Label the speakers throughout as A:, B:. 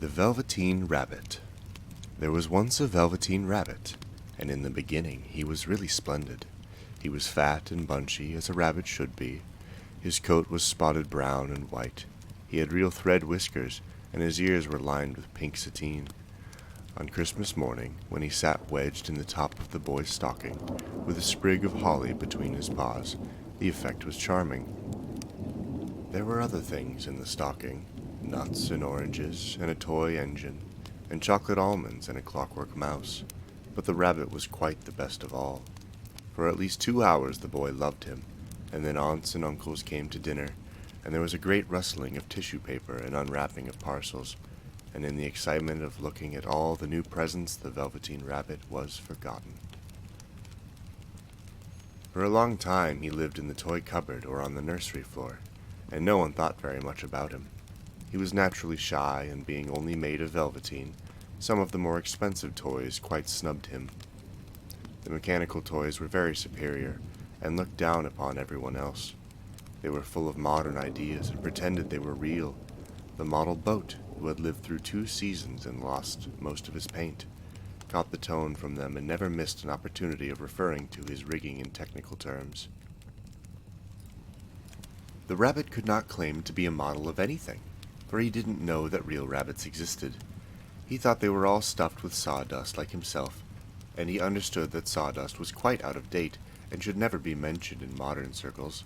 A: The Velveteen Rabbit. There was once a Velveteen Rabbit, and in the beginning he was really splendid. He was fat and bunchy, as a rabbit should be. His coat was spotted brown and white. He had real thread whiskers, and his ears were lined with pink sateen. On Christmas morning, when he sat wedged in the top of the boy's stocking, with a sprig of holly between his paws, the effect was charming. There were other things in the stocking, nuts and oranges, and a toy engine, and chocolate almonds and a clockwork mouse, but the rabbit was quite the best of all. For at least 2 hours the boy loved him, and then aunts and uncles came to dinner, and there was a great rustling of tissue paper and unwrapping of parcels, and in the excitement of looking at all the new presents the Velveteen Rabbit was forgotten. For a long time he lived in the toy cupboard or on the nursery floor, and no one thought very much about him. He was naturally shy, and being only made of velveteen, some of the more expensive toys quite snubbed him. The mechanical toys were very superior, and looked down upon everyone else. They were full of modern ideas and pretended they were real. The model boat, who had lived through 2 seasons and lost most of his paint, caught the tone from them and never missed an opportunity of referring to his rigging in technical terms. The rabbit could not claim to be a model of anything, for he didn't know that real rabbits existed. He thought they were all stuffed with sawdust like himself, and he understood that sawdust was quite out of date and should never be mentioned in modern circles.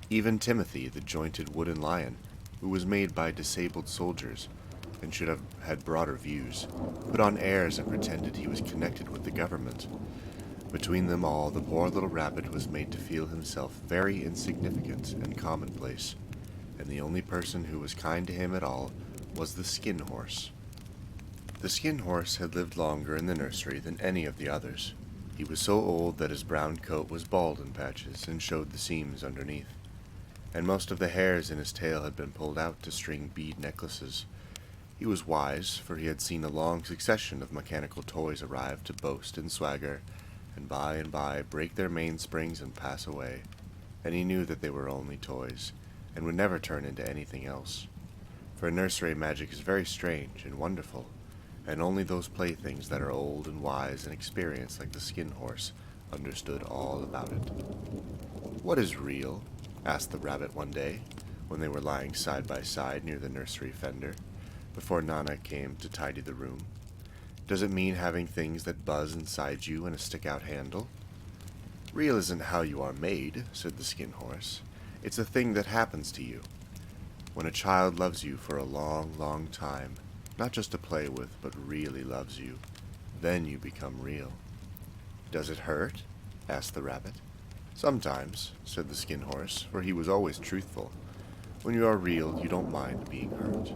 A: Even Timothy, the jointed wooden lion, who was made by disabled soldiers and should have had broader views, put on airs and pretended he was connected with the government. Between them all, the poor little rabbit was made to feel himself very insignificant and commonplace, and the only person who was kind to him at all was the Skin Horse. The Skin Horse had lived longer in the nursery than any of the others. He was so old that his brown coat was bald in patches and showed the seams underneath, and most of the hairs in his tail had been pulled out to string bead necklaces. He was wise, for he had seen a long succession of mechanical toys arrive to boast and swagger, and by break their mainsprings and pass away, and he knew that they were only toys, and would never turn into anything else. For nursery magic is very strange and wonderful, and only those playthings that are old and wise and experienced like the Skin Horse understood all about it. "What is real?" asked the rabbit one day, when they were lying side by side near the nursery fender, before Nana came to tidy the room. "Does it mean having things that buzz inside you and a stick-out handle?" "Real isn't how you are made," said the Skin Horse. "It's a thing that happens to you. When a child loves you for a long, long time, not just to play with, but really loves you, then you become real." "Does it hurt?" asked the rabbit. "Sometimes," said the Skin Horse, for he was always truthful. "When you are real, you don't mind being hurt."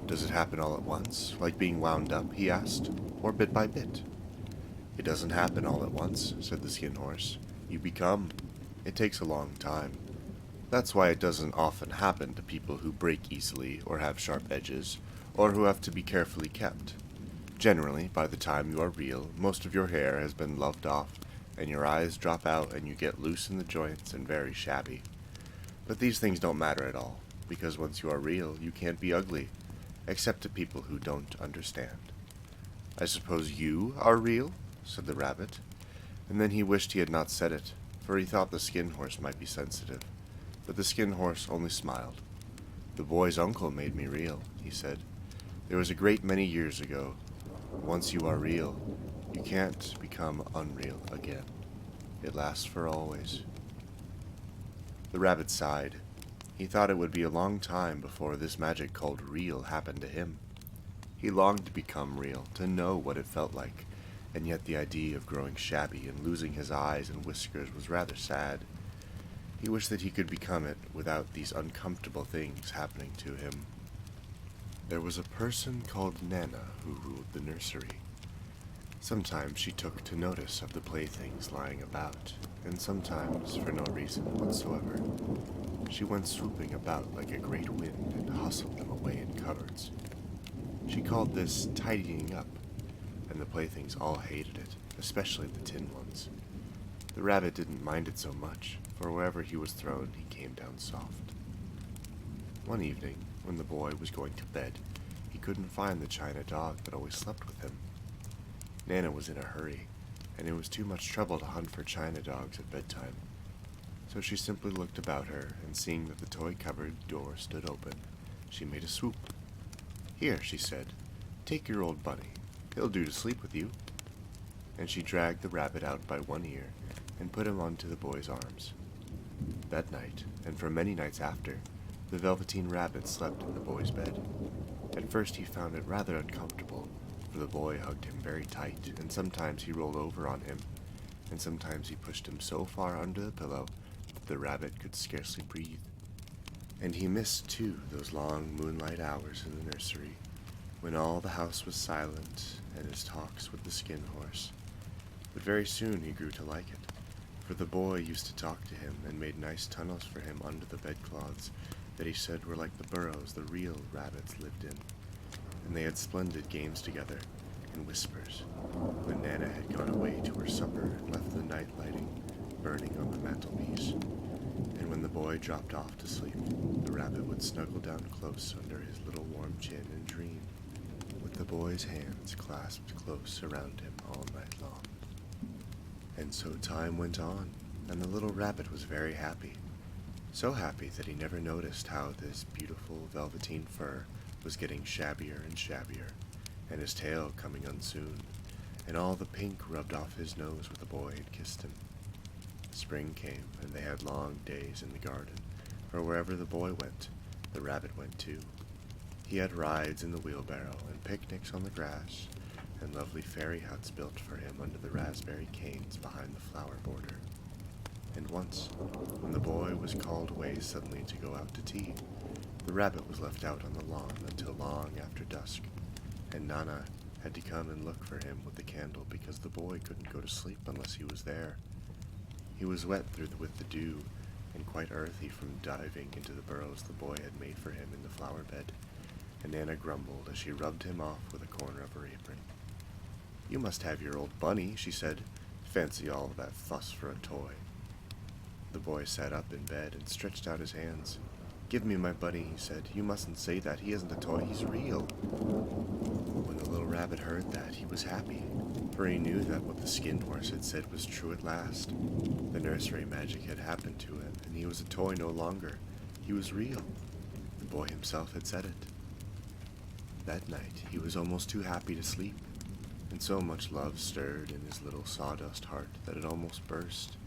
A: "Does it happen all at once, like being wound up?" he asked, "or bit by bit?" "It doesn't happen all at once," said the Skin Horse. "You become. It takes a long time. That's why it doesn't often happen to people who break easily, or have sharp edges, or who have to be carefully kept. Generally, by the time you are real, most of your hair has been loved off, and your eyes drop out and you get loose in the joints and very shabby. But these things don't matter at all, because once you are real, you can't be ugly, except to people who don't understand." "I suppose you are real?" said the rabbit, and then he wished he had not said it, for he thought the Skin Horse might be sensitive. But the Skin Horse only smiled. "The boy's uncle made me real," he said. "There was a great many years ago. Once you are real, you can't become unreal again. It lasts for always." The rabbit sighed. He thought it would be a long time before this magic called real happened to him. He longed to become real, to know what it felt like, and yet the idea of growing shabby and losing his eyes and whiskers was rather sad. He wished that he could become it without these uncomfortable things happening to him. There was a person called Nana who ruled the nursery. Sometimes she took to notice of the playthings lying about, and sometimes, for no reason whatsoever, she went swooping about like a great wind and hustled them away in cupboards. She called this tidying up, and the playthings all hated it, especially the tin ones. The rabbit didn't mind it so much, for wherever he was thrown, he came down soft. One evening, when the boy was going to bed, he couldn't find the china dog that always slept with him. Nana was in a hurry, and it was too much trouble to hunt for china dogs at bedtime. So she simply looked about her, and seeing that the toy cupboard door stood open, she made a swoop. "Here," she said, "take your old bunny. He'll do to sleep with you." And she dragged the rabbit out by one ear and put him onto the boy's arms. That night, and for many nights after, the Velveteen Rabbit slept in the boy's bed. At first he found it rather uncomfortable, for the boy hugged him very tight, and sometimes he rolled over on him, and sometimes he pushed him so far under the pillow that the rabbit could scarcely breathe. And he missed, too, those long moonlight hours in the nursery, when all the house was silent, and his talks with the skin horse. But very soon he grew to like it, for the boy used to talk to him and made nice tunnels for him under the bedcloths that he said were like the burrows the real rabbits lived in. And they had splendid games together, in whispers, when Nana had gone away to her supper and left the night lighting burning on the mantelpiece. And when the boy dropped off to sleep, the rabbit would snuggle down close under his little warm chin and dream, with the boy's hands clasped close around him all night long. And so time went on, and the little rabbit was very happy. So happy that he never noticed how this beautiful velveteen fur was getting shabbier and shabbier, and his tail coming unsoon, and all the pink rubbed off his nose where the boy had kissed him. Spring came, and they had long days in the garden, for wherever the boy went, the rabbit went too. He had rides in the wheelbarrow, and picnics on the grass, and lovely fairy huts built for him under the raspberry canes behind the flower border. And once, when the boy was called away suddenly to go out to tea, the rabbit was left out on the lawn until long after dusk, and Nana had to come and look for him with the candle because the boy couldn't go to sleep unless he was there. He was wet through with the dew, and quite earthy from diving into the burrows the boy had made for him in the flower bed, and Nana grumbled as she rubbed him off with a corner of her apron. "You must have your old bunny," she said. "Fancy all that fuss for a toy." The boy sat up in bed and stretched out his hands. "Give me my bunny," he said. "You mustn't say that. He isn't a toy. He's real." When the little rabbit heard that, he was happy, for he knew that what the skin horse had said was true at last. The nursery magic had happened to him, and he was a toy no longer. He was real. The boy himself had said it. That night, he was almost too happy to sleep, and so much love stirred in his little sawdust heart that it almost burst.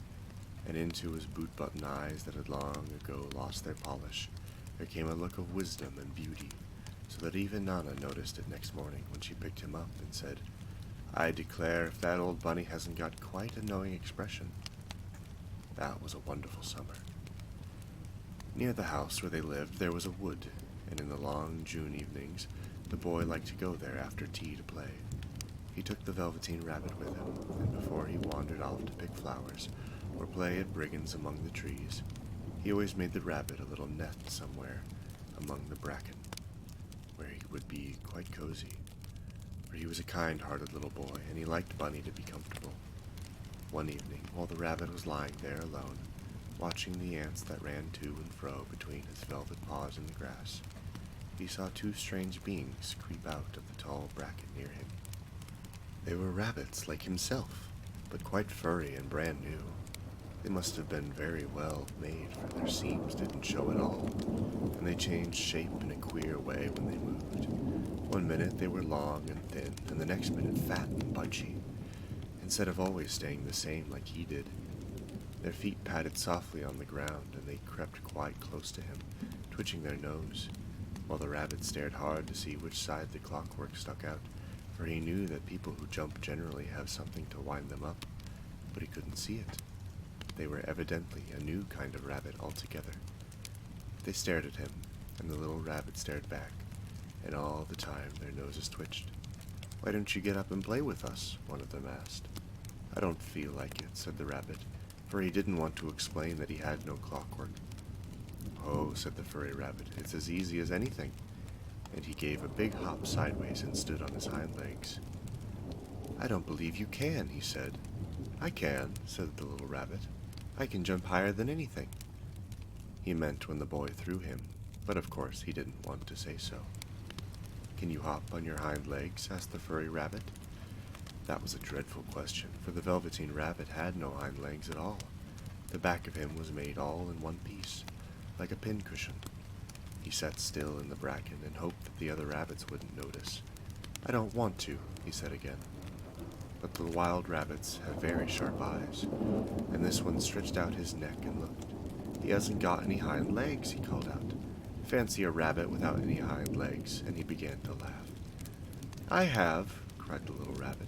A: And into his boot-button eyes that had long ago lost their polish, there came a look of wisdom and beauty, so that even Nana noticed it next morning when she picked him up and said, "I declare if that old bunny hasn't got quite a knowing expression." That was a wonderful summer. Near the house where they lived there was a wood, and in the long June evenings the boy liked to go there after tea to play. He took the Velveteen Rabbit with him, and before he wandered off to pick flowers or play at brigands among the trees, he always made the rabbit a little nest somewhere among the bracken, where he would be quite cozy, for he was a kind-hearted little boy, and he liked Bunny to be comfortable. One evening, while the rabbit was lying there alone, watching the ants that ran to and fro between his velvet paws in the grass, he saw two strange beings creep out of the tall bracken near him. They were rabbits like himself, but quite furry and brand new. They must have been very well made, for their seams didn't show at all, and they changed shape in a queer way when they moved. One minute they were long and thin, and the next minute fat and bunchy, instead of always staying the same like he did. Their feet patted softly on the ground, and they crept quite close to him, twitching their nose, while the rabbit stared hard to see which side the clockwork stuck out, for he knew that people who jump generally have something to wind them up, but he couldn't see it. They were evidently a new kind of rabbit altogether. They stared at him, and the little rabbit stared back, and all the time their noses twitched. "Why don't you get up and play with us?" one of them asked. "I don't feel like it," said the rabbit, for he didn't want to explain that he had no clockwork. "Oh," said the furry rabbit, "it's as easy as anything," and he gave a big hop sideways and stood on his hind legs. "I don't believe you can," he said. "I can," said the little rabbit. "I can jump higher than anything." He meant when the boy threw him, but of course he didn't want to say so. "Can you hop on your hind legs?" asked the furry rabbit. That was a dreadful question, for the Velveteen Rabbit had no hind legs at all. The back of him was made all in one piece, like a pincushion. He sat still in the bracken and hoped that the other rabbits wouldn't notice. "I don't want to," he said again. But the wild rabbits have very sharp eyes, and this one stretched out his neck and looked. "He hasn't got any hind legs," he called out. "Fancy a rabbit without any hind legs," and he began to laugh. "I have," cried the little rabbit.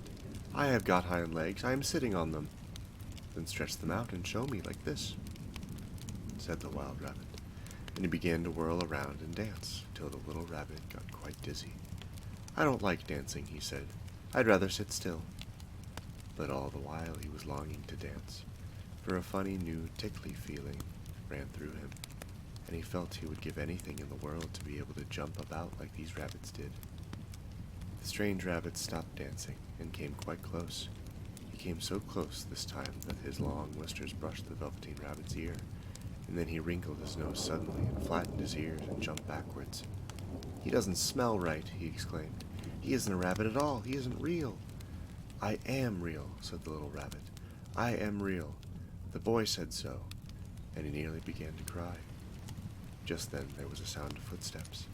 A: "I have got hind legs. I am sitting on them." "Then stretch them out and show me like this," said the wild rabbit, and he began to whirl around and dance, till the little rabbit got quite dizzy. "I don't like dancing," he said. "I'd rather sit still." But all the while he was longing to dance, for a funny new tickly feeling ran through him, and he felt he would give anything in the world to be able to jump about like these rabbits did. The strange rabbit stopped dancing and came quite close. He came so close this time that his long whiskers brushed the Velveteen Rabbit's ear, and then he wrinkled his nose suddenly and flattened his ears and jumped backwards. "He doesn't smell right," he exclaimed. "He isn't a rabbit at all. He isn't real." "I am real," said the little rabbit. "I am real. The boy said so," and he nearly began to cry. Just then there was a sound of footsteps,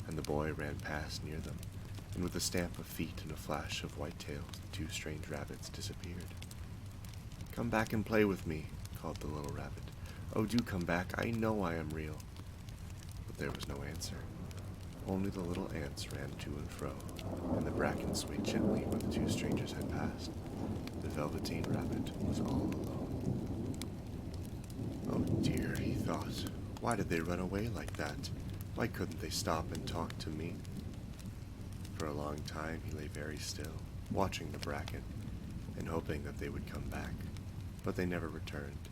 A: and the boy ran past near them, and with a stamp of feet and a flash of white tails, the two strange rabbits disappeared. "Come back and play with me," called the little rabbit. "Oh, do come back. I know I am real." But there was no answer. Only the little ants ran to and fro, and the bracken swayed gently where the two strangers had passed. The Velveteen Rabbit was all alone. "Oh dear," he thought. "Why did they run away like that? Why couldn't they stop and talk to me?" For a long time he lay very still, watching the bracken, and hoping that they would come back. But they never returned,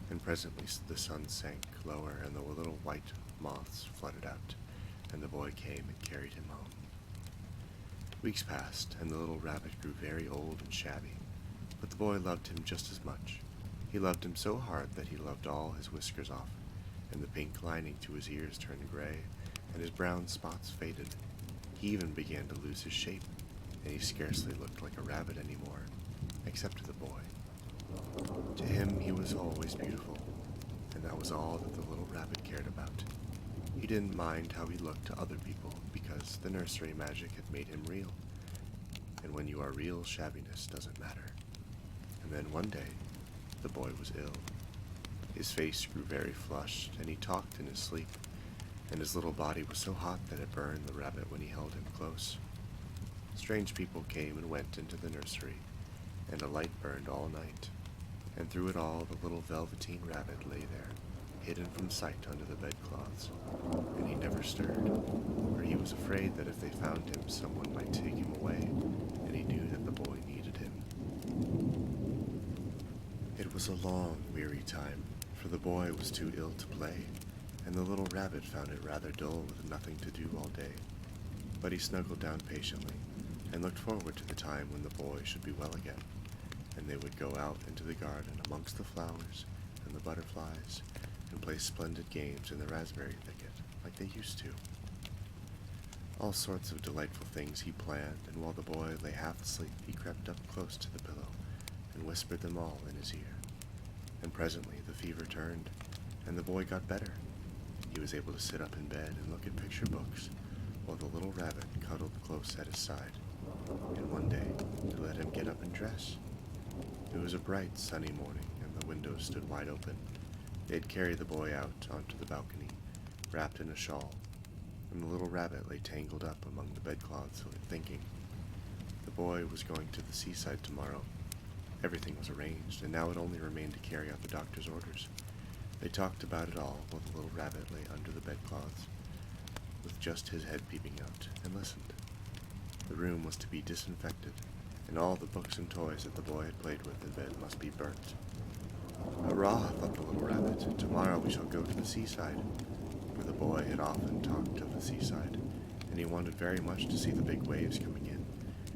A: and presently the sun sank lower and the little white moths fluttered out, and the boy came and carried him home. Weeks passed, and the little rabbit grew very old and shabby, but the boy loved him just as much. He loved him so hard that he loved all his whiskers off, and the pink lining to his ears turned gray, and his brown spots faded. He even began to lose his shape, and he scarcely looked like a rabbit anymore, except to the boy. To him he was always beautiful, and that was all that the little rabbit cared about. He didn't mind how he looked to other people, because the nursery magic had made him real. And when you are real, shabbiness doesn't matter. And then one day, the boy was ill. His face grew very flushed, and he talked in his sleep, and his little body was so hot that it burned the rabbit when he held him close. Strange people came and went into the nursery, and a light burned all night, and through it all the little Velveteen Rabbit lay there, hidden from sight under the bedclothes, and he never stirred, for he was afraid that if they found him someone might take him away, and he knew that the boy needed him. It was a long, weary time, for the boy was too ill to play, and the little rabbit found it rather dull with nothing to do all day. But he snuggled down patiently, and looked forward to the time when the boy should be well again, and they would go out into the garden amongst the flowers and the butterflies, and play splendid games in the raspberry thicket, like they used to. All sorts of delightful things he planned, and while the boy lay half asleep, he crept up close to the pillow, and whispered them all in his ear. And presently the fever turned, and the boy got better. He was able to sit up in bed and look at picture books, while the little rabbit cuddled close at his side. And one day, they let him get up and dress. It was a bright, sunny morning, and the windows stood wide open. They had carried the boy out onto the balcony, wrapped in a shawl, and the little rabbit lay tangled up among the bedclothes, thinking. The boy was going to the seaside tomorrow. Everything was arranged, and now it only remained to carry out the doctor's orders. They talked about it all while the little rabbit lay under the bedclothes, with just his head peeping out, and listened. The room was to be disinfected, and all the books and toys that the boy had played with in bed must be burnt. "Hurrah!" thought the little rabbit. "Tomorrow we shall go to the seaside." For the boy had often talked of the seaside, and he wanted very much to see the big waves coming in,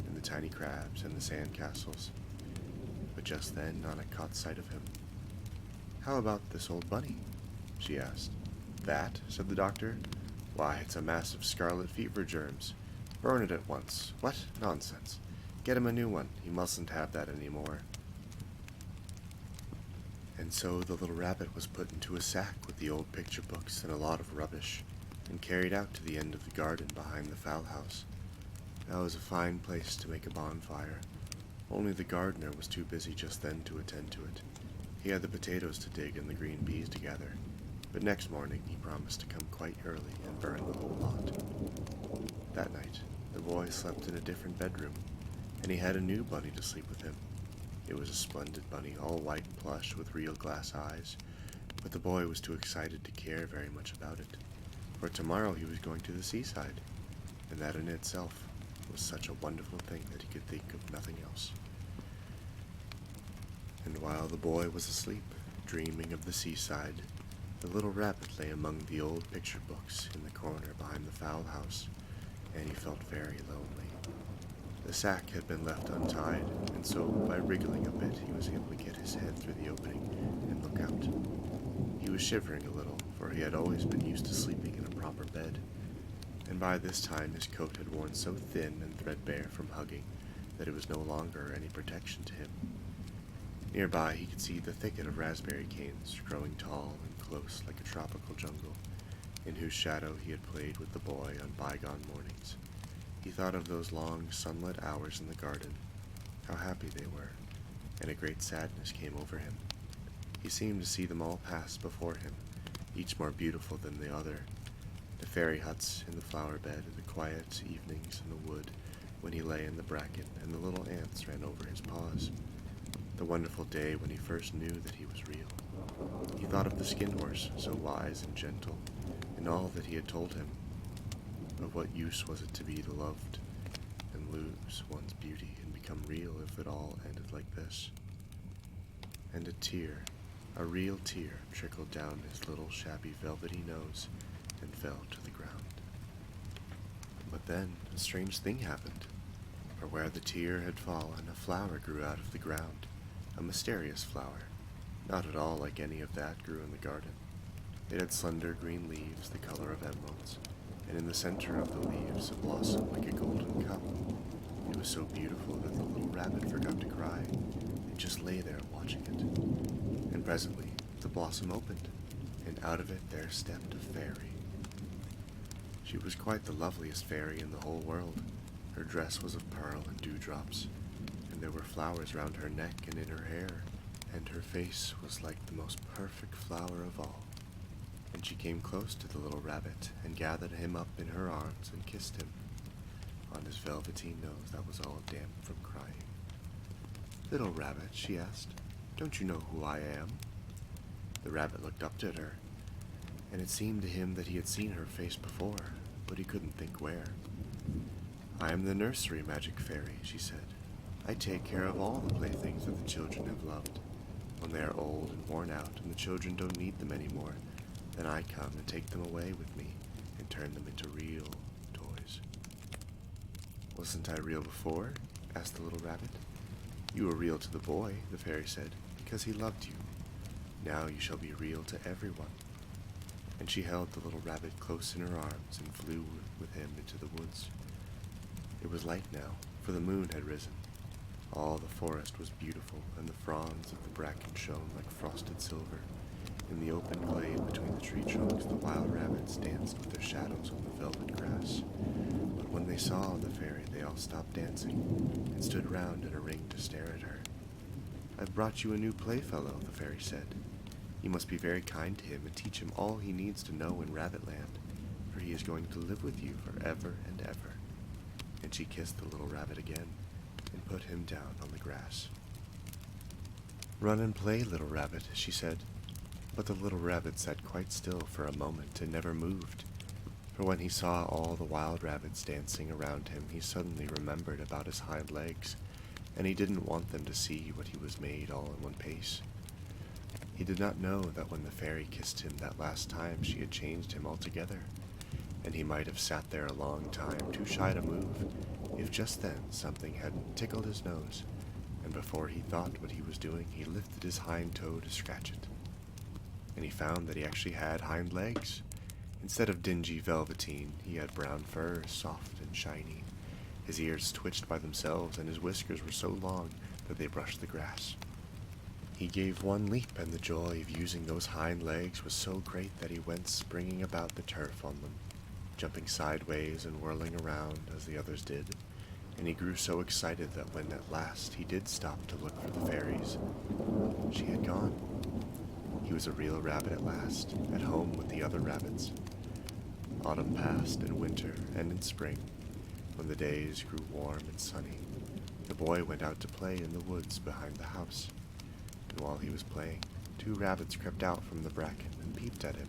A: and the tiny crabs and the sand castles. But just then Nana caught sight of him. "How about this old bunny?" she asked. "That?" said the doctor. "Why, it's a mass of scarlet fever germs. Burn it at once. What? Nonsense. Get him a new one. He mustn't have that anymore. And so the little rabbit was put into a sack with the old picture books and a lot of rubbish, and carried out to the end of the garden behind the fowl house. That was a fine place to make a bonfire, only the gardener was too busy just then to attend to it. He had the potatoes to dig and the green peas to gather, but next morning he promised to come quite early and burn the whole lot. That night, the boy slept in a different bedroom, and he had a new bunny to sleep with him. It was a splendid bunny, all white plush with real glass eyes, but the boy was too excited to care very much about it, for tomorrow he was going to the seaside, and that in itself was such a wonderful thing that he could think of nothing else. And while the boy was asleep, dreaming of the seaside, the little rabbit lay among the old picture books in the corner behind the fowl house, and he felt very lonely. The sack had been left untied, and so by wriggling a bit he was able to get his head through the opening and look out. He was shivering a little, for he had always been used to sleeping in a proper bed, and by this time his coat had worn so thin and threadbare from hugging that it was no longer any protection to him. Nearby he could see the thicket of raspberry canes growing tall and close like a tropical jungle, in whose shadow he had played with the boy on bygone mornings. He thought of those long sunlit hours in the garden, how happy they were, and a great sadness came over him. He seemed to see them all pass before him, each more beautiful than the other. The fairy huts in the flower bed, and the quiet evenings in the wood when he lay in the bracken and the little ants ran over his paws. The wonderful day when he first knew that he was real. He thought of the skin horse, so wise and gentle, and all that he had told him. Of what use was it to be loved and lose one's beauty and become real if it all ended like this? And a tear, a real tear, trickled down his little shabby velvety nose and fell to the ground. But then a strange thing happened, for where the tear had fallen, a flower grew out of the ground, a mysterious flower, not at all like any of that grew in the garden. It had slender green leaves the color of emeralds, and in the center of the leaves a blossom like a golden cup. It was so beautiful that the little rabbit forgot to cry, and just lay there watching it. And presently the blossom opened, and out of it there stepped a fairy. She was quite the loveliest fairy in the whole world. Her dress was of pearl and dewdrops, and there were flowers round her neck and in her hair, and her face was like the most perfect flower of all. And she came close to the little rabbit and gathered him up in her arms and kissed him on his velveteen nose that was all damp from crying. "Little rabbit," she asked, "don't you know who I am?" The rabbit looked up at her, and it seemed to him that he had seen her face before, but he couldn't think where. "I am the nursery magic fairy," she said. "I take care of all the playthings that the children have loved. When they are old and worn out and the children don't need them anymore, then I come and take them away with me and turn them into real toys." "Wasn't I real before?" asked the little rabbit. "You were real to the boy," the fairy said, "because he loved you. Now you shall be real to everyone." And she held the little rabbit close in her arms and flew with him into the woods. It was light now, for the moon had risen. All the forest was beautiful, and the fronds of the bracken shone like frosted silver. In the open glade between the tree trunks, the wild rabbits danced with their shadows on the velvet grass. But when they saw the fairy, they all stopped dancing and stood round in a ring to stare at her. "I've brought you a new playfellow," the fairy said. "You must be very kind to him and teach him all he needs to know in Rabbitland, for he is going to live with you forever and ever." And she kissed the little rabbit again and put him down on the grass. "Run and play, little rabbit," she said. But the little rabbit sat quite still for a moment and never moved, for when he saw all the wild rabbits dancing around him, he suddenly remembered about his hind legs, and he didn't want them to see what he was made all in one piece. He did not know that when the fairy kissed him that last time she had changed him altogether, and he might have sat there a long time, too shy to move, if just then something hadn't tickled his nose, and before he thought what he was doing, he lifted his hind toe to scratch it. And he found that he actually had hind legs. Instead of dingy velveteen, he had brown fur, soft and shiny, His ears twitched by themselves, and his whiskers were so long that they brushed the grass. He gave one leap, and the joy of using those hind legs was so great that he went springing about the turf on them, jumping sideways and whirling around as the others did, and he grew so excited that when at last he did stop to look for the fairies, she had gone. He was a real rabbit at last, at home with the other rabbits. Autumn passed, and winter, and in spring, when the days grew warm and sunny, the boy went out to play in the woods behind the house. And while he was playing, 2 rabbits crept out from the bracken and peeped at him.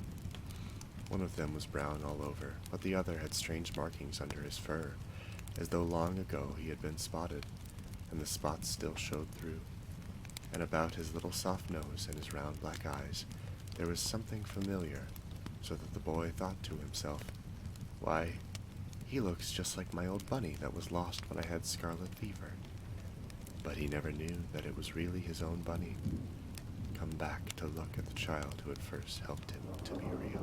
A: One of them was brown all over, but the other had strange markings under his fur, as though long ago he had been spotted, and the spots still showed through. And about his little soft nose and his round black eyes there was something familiar, so that the boy thought to himself, "Why, he looks just like my old bunny that was lost when I had scarlet fever." But he never knew that it was really his own bunny, come back to look at the child who had first helped him to be real.